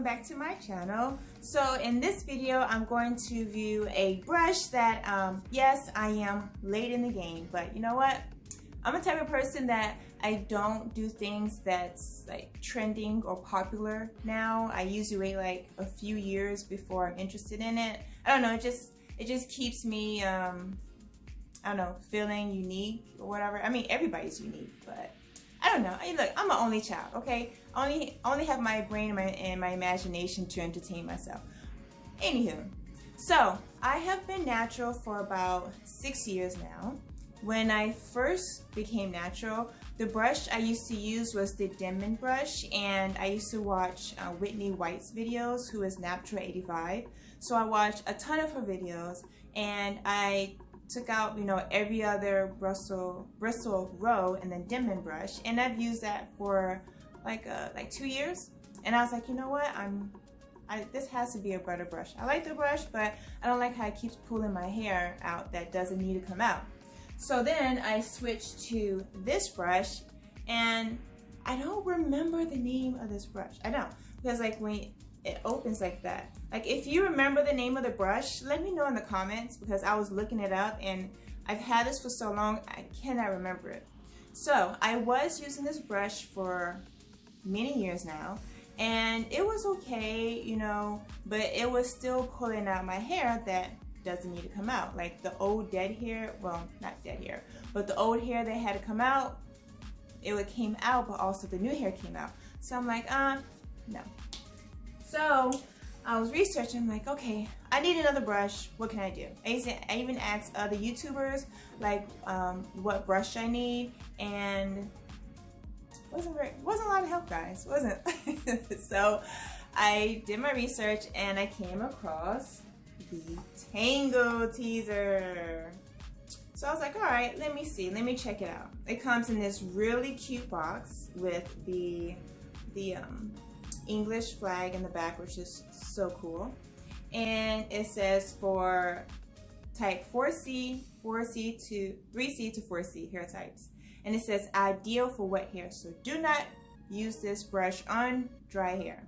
welcome back to my channel. So in this video I'm going to review a brush that yes, I am late in the game, but you know what, I'm a type of person that I don't do things that's like trending or popular now. I usually wait like a few years before I'm interested in it. I don't know, it just keeps me I don't know, feeling unique or whatever. I mean, everybody's unique, but I don't know. Look, I'm an only child, okay? I only have my brain and my imagination to entertain myself. Anywho, so I have been natural for about 6 years now. When I first became natural, the brush I used to use was the Denman brush, and I used to watch Whitney White's videos, who is Natural 85. So I watched a ton of her videos, and I took out, you know, every other bristle row and then Denman brush, and I've used that for like 2 years. And I was like, you know what, this has to be a better brush. I like the brush, but I don't like how it keeps pulling my hair out that doesn't need to come out. So then I switched to this brush, and I don't remember the name of this brush. I don't, because like when it opens like that. Like, if you remember the name of the brush, let me know in the comments, because I was looking it up and I've had this for so long I cannot remember it. So I was using this brush for many years now, and it was okay, you know, but it was still pulling out my hair that doesn't need to come out. Like the old dead hair, well, not dead hair, but the old hair that had to come out, it came out, but also the new hair came out. So I'm like, no. So I was researching, I'm like, okay, I need another brush, what can I do? I even asked other YouTubers like what brush I need, and wasn't a lot of help, guys, wasn't. So I did my research and I came across the Tangle Teezer. So I was like, all right, let me see, let me check it out. It comes in this really cute box with the English flag in the back, which is so cool. And it says for type 4C, 3C to 4C hair types. And it says ideal for wet hair, so do not use this brush on dry hair.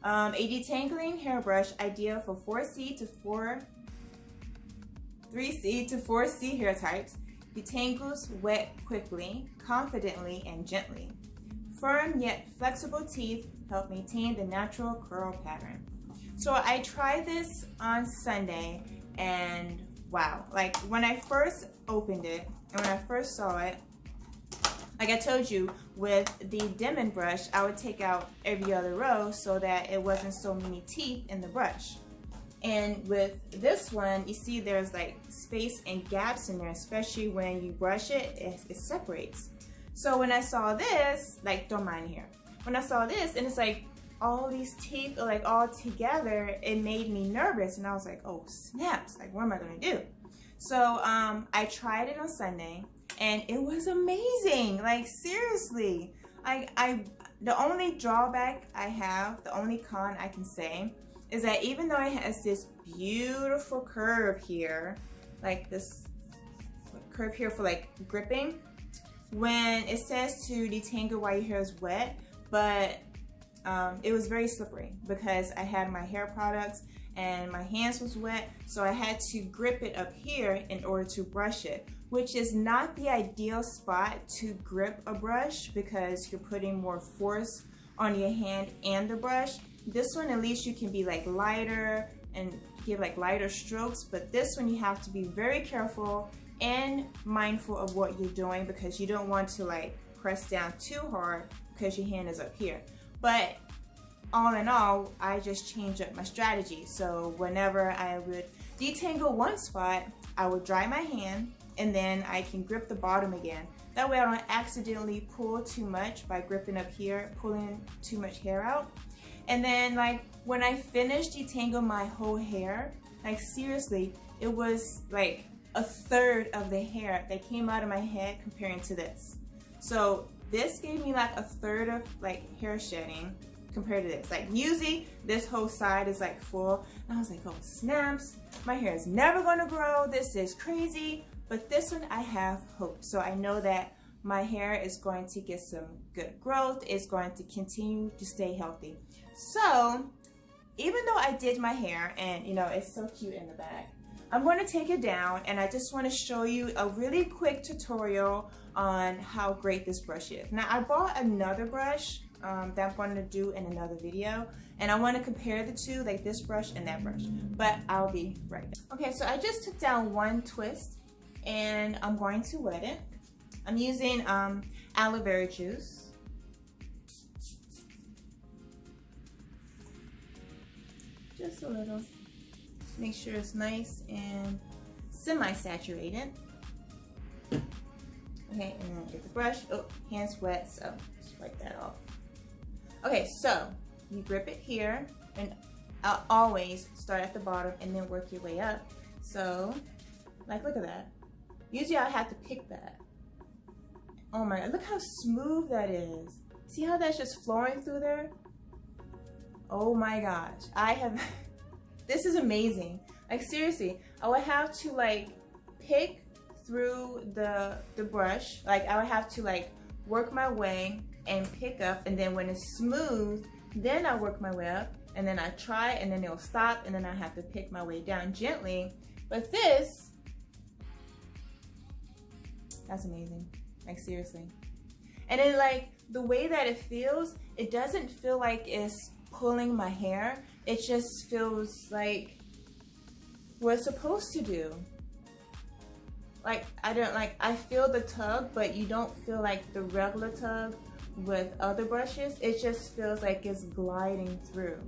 A detangling hairbrush ideal for 3C to 4C hair types. Detangles wet quickly, confidently, and gently. Firm yet flexible teeth help maintain the natural curl pattern. So I tried this on Sunday, and wow, like when I first opened it and when I first saw it, like I told you, with the Denman brush, I would take out every other row so that it wasn't so many teeth in the brush. And with this one, you see there's like space and gaps in there, especially when you brush it, it separates. So when I saw this, like, don't mind here. When I saw this and it's like all these teeth are like all together, it made me nervous, and I was like, oh snaps, like what am I gonna do? So I tried it on Sunday and it was amazing. Like seriously, the only drawback I have, the only con I can say, is that even though it has this beautiful curve here, like this curve here for like gripping, when it says to detangle while your hair is wet, but it was very slippery because I had my hair products and my hands was wet, so I had to grip it up here in order to brush it, which is not the ideal spot to grip a brush because you're putting more force on your hand and the brush. This one, at least you can be like lighter and give like lighter strokes, but this one you have to be very careful and mindful of what you're doing because you don't want to like press down too hard because your hand is up here. But all in all, I just changed up my strategy. So whenever I would detangle one spot, I would dry my hand and then I can grip the bottom again. That way I don't accidentally pull too much by gripping up here, pulling too much hair out. And then like when I finished detangling my whole hair, like seriously, it was like a third of the hair that came out of my head comparing to this. So this gave me like a third of like hair shedding compared to this. Like usually this whole side is like full, and I was like, oh snaps, my hair is never gonna grow, this is crazy. But this one I have hope, so I know that my hair is going to get some good growth. It's going to continue to stay healthy. So even though I did my hair and you know it's so cute in the back, I'm going to take it down and I just want to show you a really quick tutorial on how great this brush is. Now I bought another brush that I'm going to do in another video, and I want to compare the two, like this brush and that brush, but I'll be right back. Okay, so I just took down one twist and I'm going to wet it. I'm using aloe vera juice. Just a little. Make sure it's nice and semi-saturated. Okay, and then get the brush. Oh, hands wet, so just wipe that off. Okay, so you grip it here, and I'll always start at the bottom and then work your way up. So, like, look at that. Usually I have to pick that. Oh my God, look how smooth that is. See how that's just flowing through there? Oh my gosh, this is amazing. Like seriously, I would have to like pick through the brush. Like I would have to like work my way and pick up, and then when it's smooth, then I work my way up, and then I try, and then it'll stop, and then I have to pick my way down gently. But this, that's amazing. Like seriously. And then like the way that it feels, it doesn't feel like it's pulling my hair. It just feels like what it's supposed to do. Like I feel the tug, but you don't feel like the regular tug with other brushes. It just feels like it's gliding through,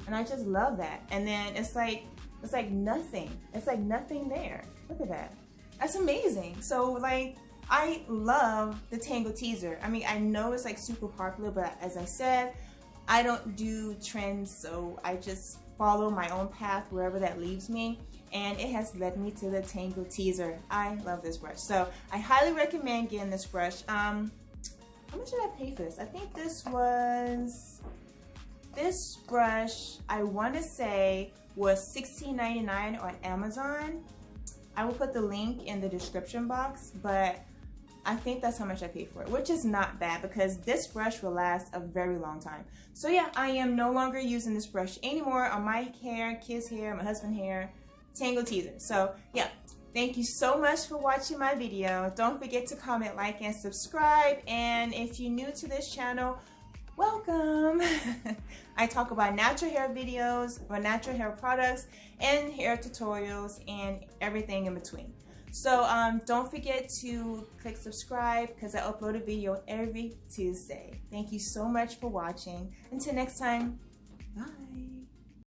and I just love that. And then it's like nothing. It's like nothing there. Look at that. That's amazing. So like I love the Tangle Teezer. I mean, I know it's like super popular, but as I said, I don't do trends, so I just follow my own path wherever that leads me, and it has led me to the Tangle Teezer. I love this brush, so I highly recommend getting this brush. How much did I pay for this? I think this brush, I want to say, was $16.99 on Amazon. I will put the link in the description box, but I think that's how much I paid for it, which is not bad because this brush will last a very long time. So yeah, I am no longer using this brush anymore on my hair, kids' hair, my husband's hair, Tangle Teezer. So yeah, thank you so much for watching my video. Don't forget to comment, like, and subscribe. And if you're new to this channel, welcome. I talk about natural hair videos, or natural hair products, and hair tutorials, and everything in between. So don't forget to click subscribe because I upload a video every Tuesday. Thank you so much for watching. Until next time, bye.